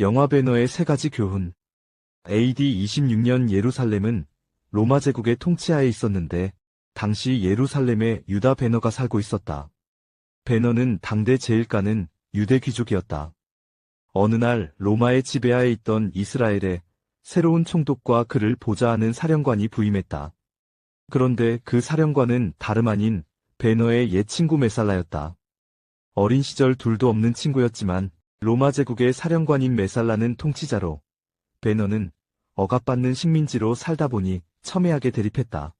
영화 배너의 세 가지 교훈. AD 26년 예루살렘은 로마 제국의 통치하에 있었는데 당시 예루살렘에 유다 배너가 살고 있었다. 배너는 당대 제일가는 유대 귀족이었다. 어느 날 로마의 지배하에 있던 이스라엘에 새로운 총독과 그를 보좌하는 사령관이 부임했다. 그런데 그 사령관은 다름 아닌 배너의 옛 친구 메살라였다. 어린 시절 둘도 없는 친구였지만 로마 제국의 사령관인 메살라는 통치자로, 배너는 억압받는 식민지로 살다 보니 첨예하게 대립했다.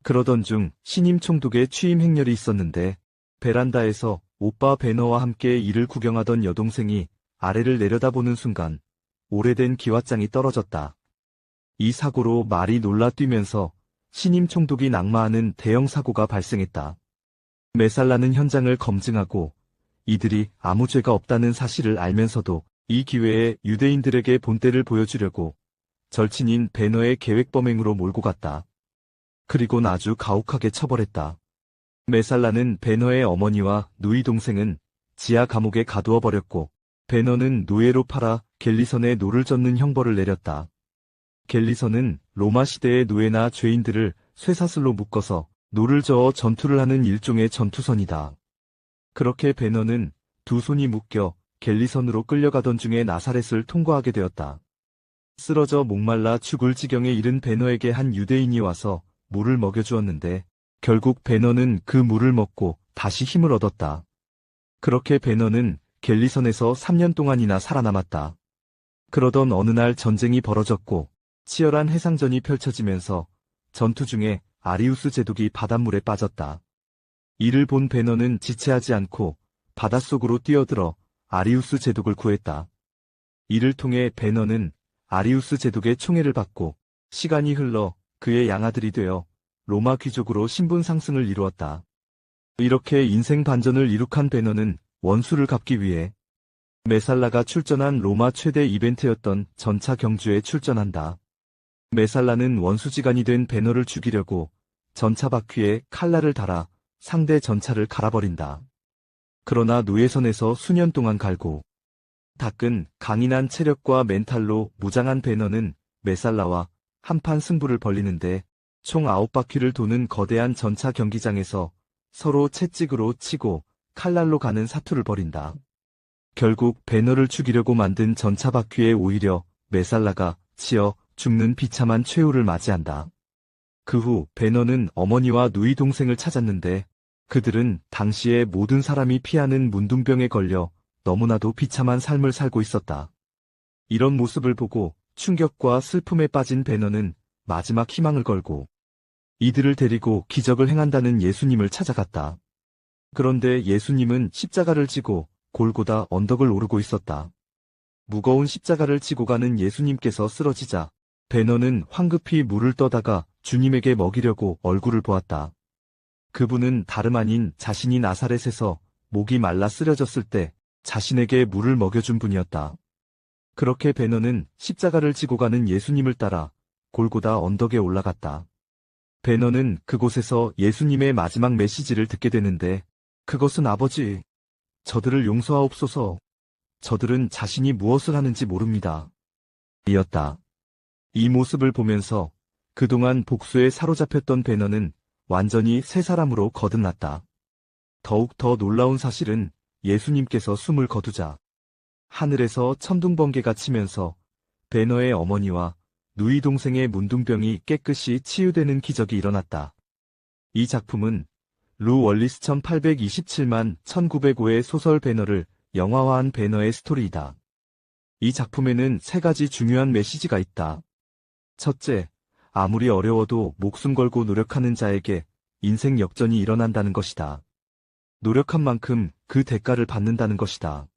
그러던 중 신임 총독의 취임 행렬이 있었는데 베란다에서 오빠 배너와 함께 이를 구경하던 여동생이 아래를 내려다보는 순간 오래된 기왓장이 떨어졌다. 이 사고로 말이 놀라 뛰면서 신임 총독이 낙마하는 대형 사고가 발생했다. 메살라는 현장을 검증하고 이들이 아무 죄가 없다는 사실을 알면서도 이 기회에 유대인들에게 본때를 보여주려고 절친인 배너의 계획 범행으로 몰고 갔다. 그리곤 아주 가혹하게 처벌했다. 메살라는 배너의 어머니와 누이 동생은 지하 감옥에 가두어 버렸고 배너는 노예로 팔아 갤리선에 노를 젓는 형벌을 내렸다. 갤리선은 로마 시대의 노예나 죄인들을 쇠사슬로 묶어서 노를 저어 전투를 하는 일종의 전투선이다. 그렇게 배너는 두 손이 묶여 갤리선으로 끌려가던 중에 나사렛을 통과하게 되었다. 쓰러져 목말라 죽을 지경에 이른 배너에게 한 유대인이 와서 물을 먹여주었는데 결국 배너는 그 물을 먹고 다시 힘을 얻었다. 그렇게 배너는 갤리선에서 3년 동안이나 살아남았다. 그러던 어느 날 전쟁이 벌어졌고 치열한 해상전이 펼쳐지면서 전투 중에 아리우스 제독이 바닷물에 빠졌다. 이를 본 배너는 지체하지 않고 바닷속으로 뛰어들어 아리우스 제독을 구했다. 이를 통해 배너는 아리우스 제독의 총애를 받고 시간이 흘러 그의 양아들이 되어 로마 귀족으로 신분 상승을 이루었다. 이렇게 인생 반전을 이룩한 배너는 원수를 갚기 위해 메살라가 출전한 로마 최대 이벤트였던 전차 경주에 출전한다. 메살라는 원수지간이 된 배너를 죽이려고 전차 바퀴에 칼날을 달아 상대 전차를 갈아버린다. 그러나 노예선에서 수년 동안 갈고 닦은 강인한 체력과 멘탈로 무장한 배너는 메살라와 한판 승부를 벌이는데 총 9바퀴를 도는 거대한 전차 경기장에서 서로 채찍으로 치고 칼날로 가는 사투를 벌인다. 결국 배너를 죽이려고 만든 전차 바퀴에 오히려 메살라가 치여 죽는 비참한 최후를 맞이한다. 그 후 배너는 어머니와 누이 동생을 찾았는데 그들은 당시에 모든 사람이 피하는 문둥병에 걸려 너무나도 비참한 삶을 살고 있었다. 이런 모습을 보고 충격과 슬픔에 빠진 배너는 마지막 희망을 걸고 이들을 데리고 기적을 행한다는 예수님을 찾아갔다. 그런데 예수님은 십자가를 지고 골고다 언덕을 오르고 있었다. 무거운 십자가를 지고 가는 예수님께서 쓰러지자 배너는 황급히 물을 떠다가 주님에게 먹이려고 얼굴을 보았다. 그분은 다름 아닌 자신이 나사렛에서 목이 말라 쓰러졌을 때 자신에게 물을 먹여준 분이었다. 그렇게 배너는 십자가를 지고 가는 예수님을 따라 골고다 언덕에 올라갔다. 배너는 그곳에서 예수님의 마지막 메시지를 듣게 되는데 그것은 아버지, 저들을 용서하옵소서. 저들은 자신이 무엇을 하는지 모릅니다. 이었다. 이 모습을 보면서 그동안 복수에 사로잡혔던 배너는 완전히 새 사람으로 거듭났다. 더욱 더 놀라운 사실은 예수님께서 숨을 거두자 하늘에서 천둥번개가 치면서 배너의 어머니와 누이 동생의 문둥병이 깨끗이 치유되는 기적이 일어났다. 이 작품은 루 월리스 1827만 1905의 소설 배너를 영화화한 배너의 스토리이다. 이 작품에는 세 가지 중요한 메시지가 있다. 첫째, 아무리 어려워도 목숨 걸고 노력하는 자에게 인생 역전이 일어난다는 것이다. 노력한 만큼 그 대가를 받는다는 것이다.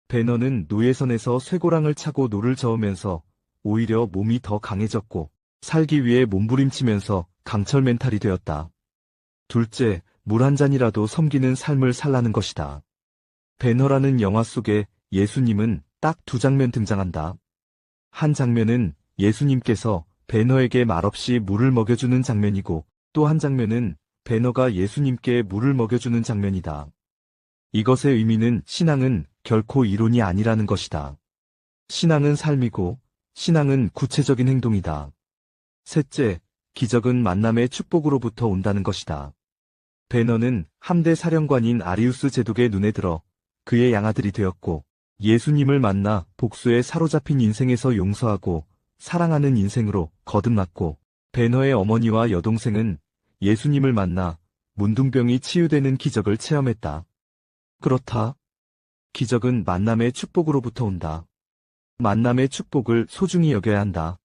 배너는 노예선에서 쇠고랑을 차고 노를 저으면서 오히려 몸이 더 강해졌고 살기 위해 몸부림치면서 강철 멘탈이 되었다. 둘째, 물 한 잔이라도 섬기는 삶을 살라는 것이다. 배너라는 영화 속에 예수님은 딱 두 장면 등장한다. 한 장면은 예수님께서 배너에게 말없이 물을 먹여주는 장면이고 또 한 장면은 배너가 예수님께 물을 먹여주는 장면이다. 이것의 의미는 신앙은 결코 이론이 아니라는 것이다. 신앙은 삶이고, 신앙은 구체적인 행동이다. 셋째, 기적은 만남의 축복으로부터 온다는 것이다. 베너는 함대 사령관인 아리우스 제독의 눈에 들어 그의 양아들이 되었고, 예수님을 만나 복수에 사로잡힌 인생에서 용서하고 사랑하는 인생으로 거듭났고, 베너의 어머니와 여동생은 예수님을 만나 문둥병이 치유되는 기적을 체험했다. 그렇다. 기적은 만남의 축복으로부터 온다. 만남의 축복을 소중히 여겨야 한다.